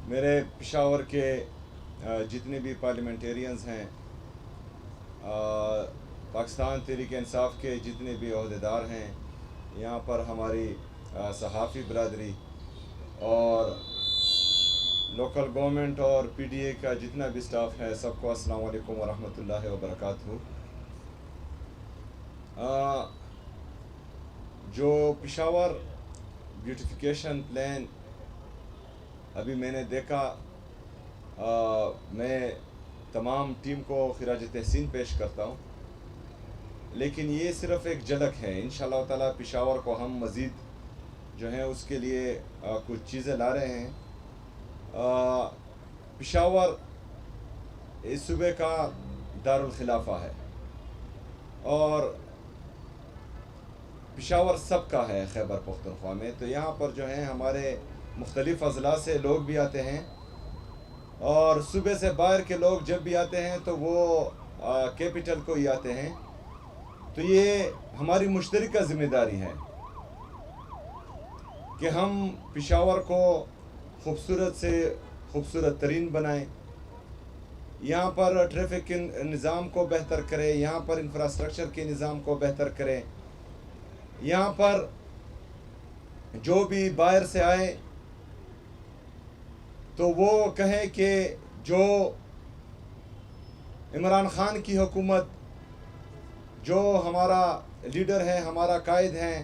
میرے پشاور کے جتنے بھی پارلیمنٹیرینز ہیں، پاکستان تحریک انصاف کے جتنے بھی عہدیدار ہیں، یہاں پر ہماری صحافی برادری اور لوکل گورنمنٹ اور پی ڈی اے کا جتنا بھی سٹاف ہے، سب کو السلام علیکم ورحمۃ اللہ وبرکاتہ۔ جو پشاور بیوٹیفیکیشن پلان ابھی میں نے دیکھا، میں تمام ٹیم کو خراج تحسین پیش کرتا ہوں، لیکن یہ صرف ایک جھلک ہے۔ انشاءاللہ تعالی پشاور کو ہم مزید جو ہیں اس کے لیے کچھ چیزیں لا رہے ہیں۔ پشاور اس صوبے کا دارالخلافہ ہے اور پشاور سب کا ہے خیبر پختونخوا میں، تو یہاں پر جو ہیں ہمارے مختلف اضلاع سے لوگ بھی آتے ہیں اور صوبے سے باہر کے لوگ جب بھی آتے ہیں تو وہ کیپٹل کو ہی آتے ہیں۔ تو یہ ہماری مشترکہ ذمہ داری ہے کہ ہم پشاور کو خوبصورت سے خوبصورت ترین بنائیں، یہاں پر ٹریفک کے نظام کو بہتر کریں، یہاں پر انفراسٹرکچر کے نظام کو بہتر کریں، یہاں پر جو بھی باہر سے آئے تو وہ کہیں کہ جو عمران خان کی حکومت، جو ہمارا لیڈر ہے، ہمارا قائد ہیں،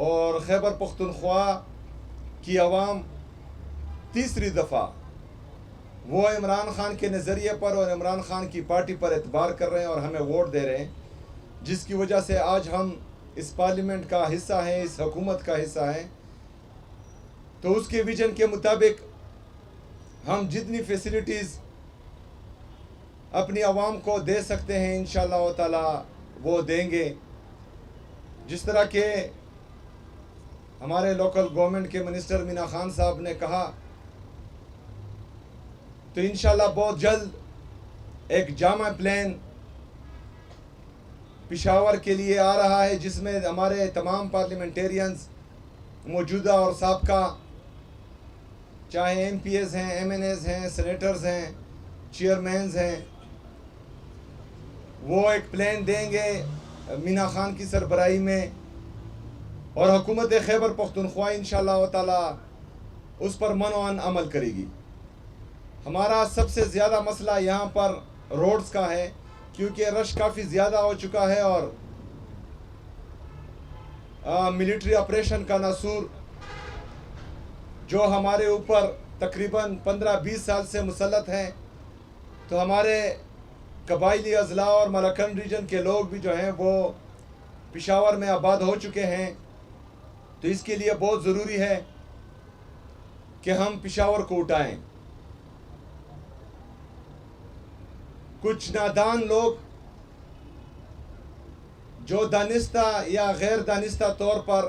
اور خیبر پختونخوا کی عوام تیسری دفعہ وہ عمران خان کے نظریے پر اور عمران خان کی پارٹی پر اعتبار کر رہے ہیں اور ہمیں ووٹ دے رہے ہیں، جس کی وجہ سے آج ہم اس پارلیمنٹ کا حصہ ہیں، اس حکومت کا حصہ ہیں۔ تو اس کے ویژن کے مطابق ہم جتنی فیسلٹیز اپنی عوام کو دے سکتے ہیں انشاءاللہ تعالی وہ دیں گے۔ جس طرح کہ ہمارے لوکل گورنمنٹ کے منسٹر مینا خان صاحب نے کہا، تو انشاءاللہ بہت جلد ایک جامع پلان پشاور کے لیے آ رہا ہے، جس میں ہمارے تمام پارلیمنٹیرینز موجودہ اور سابقہ، چاہے ایم پی ایز ہیں، ایم این ایز ہیں، سینیٹرز ہیں، چیئرمینز ہیں، وہ ایک پلان دیں گے مینا خان کی سربراہی میں، اور حکومت خیبر پختونخوا انشاءاللہ تعالی اس پر منوعاً عمل کرے گی۔ ہمارا سب سے زیادہ مسئلہ یہاں پر روڈز کا ہے، کیونکہ رش کافی زیادہ ہو چکا ہے اور ملٹری آپریشن کا ناسور جو ہمارے اوپر تقریباً 15-20 سال سے مسلط ہیں، تو ہمارے قبائلی اضلاع اور ملاکنڈ ریجن کے لوگ بھی جو ہیں وہ پشاور میں آباد ہو چکے ہیں۔ تو اس کے لیے بہت ضروری ہے کہ ہم پشاور کو اٹھائیں۔ کچھ نادان لوگ جو دانستہ یا غیر دانستہ طور پر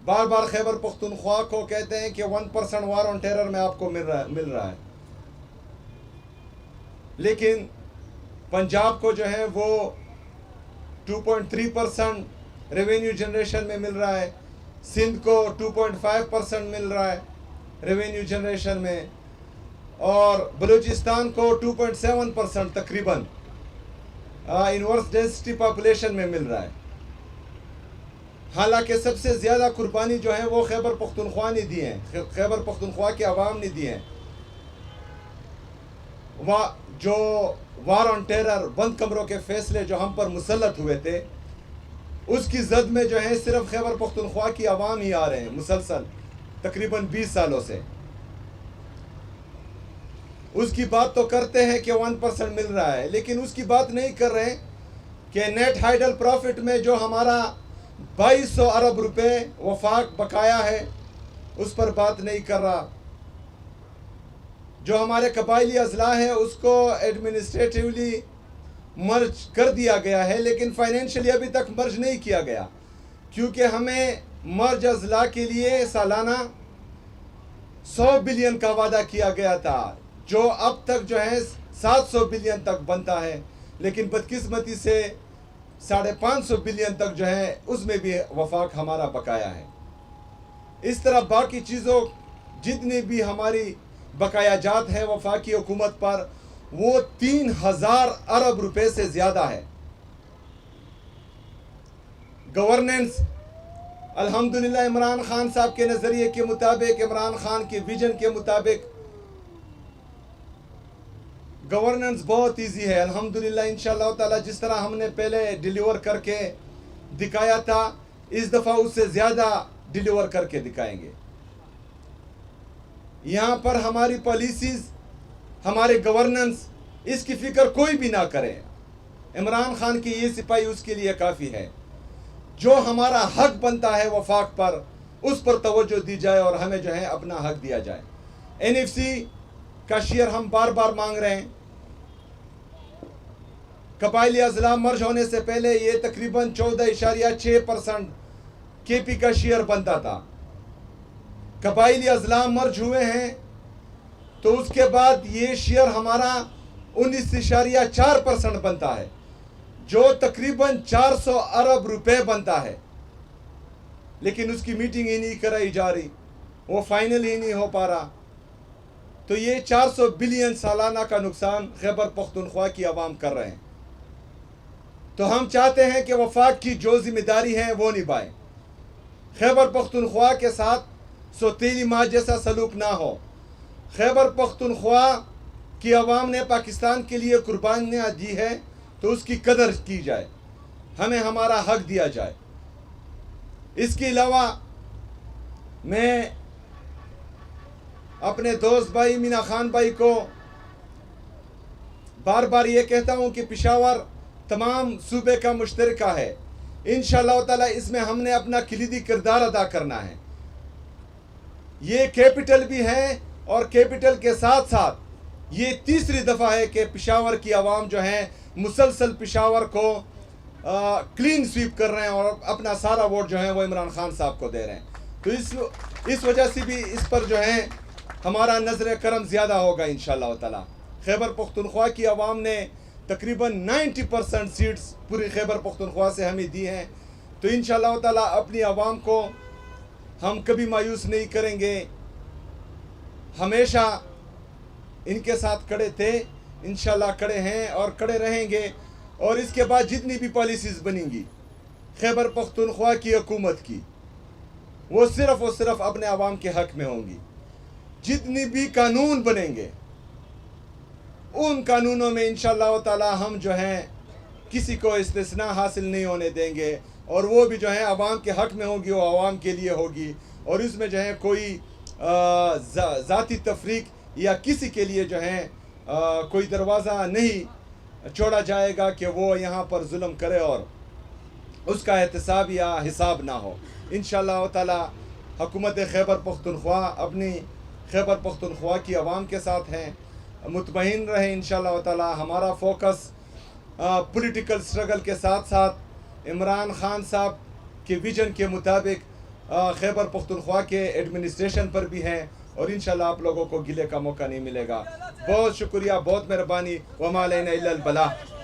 بار بار خیبر پختونخوا کو کہتے ہیں کہ 1% وار آن ٹیرر میں آپ کو مل رہا ہے، لیکن پنجاب کو جو ہے وہ 2.3% ریونیو جنریشن میں مل رہا ہے، سندھ کو 2.5% مل رہا ہے ریونیو جنریشن میں، اور بلوچستان کو 2.7% تقریباً انورس ڈینسٹی پاپولیشن میں مل رہا ہے۔ حالانکہ سب سے زیادہ قربانی جو ہے وہ خیبر پختونخوا نے دی ہیں، خیبر پختونخوا کے عوام نے دی ہیں۔ جو وار آن ٹیرر، بند کمروں کے فیصلے جو ہم پر مسلط ہوئے تھے، اس کی زد میں جو ہے صرف خیبر پختونخوا کی عوام ہی آ رہے ہیں مسلسل تقریباً 20 سالوں سے۔ اس کی بات تو کرتے ہیں کہ 1% مل رہا ہے، لیکن اس کی بات نہیں کر رہے کہ نیٹ ہائیڈل پروفٹ میں جو ہمارا 2200 ارب روپے وفاق بقایا ہے، اس پر بات نہیں کر رہا۔ جو ہمارے قبائلی اضلاع ہے اس کو ایڈمنسٹریٹیولی مرج کر دیا گیا ہے، لیکن فائنینشلی ابھی تک مرج نہیں کیا گیا، کیونکہ ہمیں مرج اضلاع کے لیے سالانہ 100 بلین کا وعدہ کیا گیا تھا، جو اب تک جو ہے 700 بلین تک بنتا ہے، لیکن بدقسمتی سے 550 بلین تک جو ہے اس میں بھی وفاق ہمارا بقایا ہے۔ اس طرح باقی چیزوں جتنی بھی ہماری بقایا جات ہے وفاقی حکومت پر وہ 3000 ارب روپے سے زیادہ ہے. گورننس الحمدللہ عمران خان صاحب کے نظریے کے مطابق، عمران خان کے ویژن کے مطابق گورننس بہت ایزی ہے الحمدللہ. انشاءاللہ تعالی جس طرح ہم نے پہلے ڈیلیور کر کے دکھایا تھا اس دفعہ اس سے زیادہ ڈیلیور کر کے دکھائیں گے. یہاں پر ہماری پالیسیز، ہمارے گورننس، اس کی فکر کوئی بھی نہ کرے. عمران خان کی یہ سپاہی اس کے لیے کافی ہے. جو ہمارا حق بنتا ہے وفاق پر اس پر توجہ دی جائے اور ہمیں جو ہے اپنا حق دیا جائے. NFC کا شیئر ہم بار بار مانگ رہے ہیں. قبائلی اضلاع مرج ہونے سے پہلے یہ تقریباً 14.6% KP کا شیئر بنتا تھا. قبائلی اضلاع مرج ہوئے ہیں تو اس کے بعد یہ شیئر ہمارا 19.4% بنتا ہے جو تقریباً 400 ارب روپے بنتا ہے. لیکن اس کی میٹنگ ہی نہیں کرائی جا رہی، وہ فائنل ہی نہیں ہو پا رہا. تو یہ 400 بلین سالانہ کا نقصان خیبر پختونخوا کی عوام کر رہے ہیں. تو ہم چاہتے ہیں کہ وفاق کی جو ذمہ داری ہے وہ نبھائیں. خیبر پختونخوا کے ساتھ سوتیلی ماں جیسا سلوک نہ ہو. خیبر پختونخوا کی عوام نے پاکستان کے لیے قربانیاں دی ہے تو اس کی قدر کی جائے، ہمیں ہمارا حق دیا جائے. اس کے علاوہ میں اپنے دوست بھائی مینا خان بھائی کو بار بار یہ کہتا ہوں کہ پشاور تمام صوبے کا مشترکہ ہے. انشاءاللہ تعالی اس میں ہم نے اپنا کلیدی کردار ادا کرنا ہے. یہ کیپٹل بھی ہے اور کیپٹل کے ساتھ ساتھ یہ تیسری دفعہ ہے کہ پشاور کی عوام جو ہیں مسلسل پشاور کو کلین سویپ کر رہے ہیں اور اپنا سارا ووٹ جو ہے وہ عمران خان صاحب کو دے رہے ہیں. تو اس وجہ سے بھی اس پر جو ہے ہمارا نظر کرم زیادہ ہوگا انشاءاللہ تعالی. خیبر پختونخوا کی عوام نے تقریباً 90% سیٹس پوری خیبر پختونخوا سے ہمیں دی ہیں. تو انشاءاللہ تعالی اپنی عوام کو ہم کبھی مایوس نہیں کریں گے. ہمیشہ ان کے ساتھ کھڑے تھے، انشاءاللہ کھڑے ہیں اور کھڑے رہیں گے. اور اس کے بعد جتنی بھی پالیسیز بنیں گی خیبر پختونخوا کی حکومت کی وہ صرف اپنے عوام کے حق میں ہوں گی. جتنی بھی قانون بنیں گے ان قانونوں میں انشاءاللہ تعالی ہم جو ہیں کسی کو استثناء حاصل نہیں ہونے دیں گے اور وہ بھی جو ہے عوام کے حق میں ہوگی، وہ عوام کے لیے ہوگی. اور اس میں جو ہے کوئی ذاتی تفریق یا کسی کے لیے جو ہے کوئی دروازہ نہیں چھوڑا جائے گا کہ وہ یہاں پر ظلم کرے اور اس کا احتساب یا حساب نہ ہو. انشاءاللہ تعالی حکومت خیبر پختونخوا اپنی خیبر پختونخوا کی عوام کے ساتھ ہیں. مطمئن رہیں انشاءاللہ تعالی. ہمارا فوکس پولیٹیکل سٹرگل کے ساتھ ساتھ عمران خان صاحب کے ویژن کے مطابق خیبر پختونخوا کے ایڈمنسٹریشن پر بھی ہے اور انشاءاللہ آپ لوگوں کو گلے کا موقع نہیں ملے گا. بہت شکریہ، بہت مہربانی. وما علینا الا البلاغ.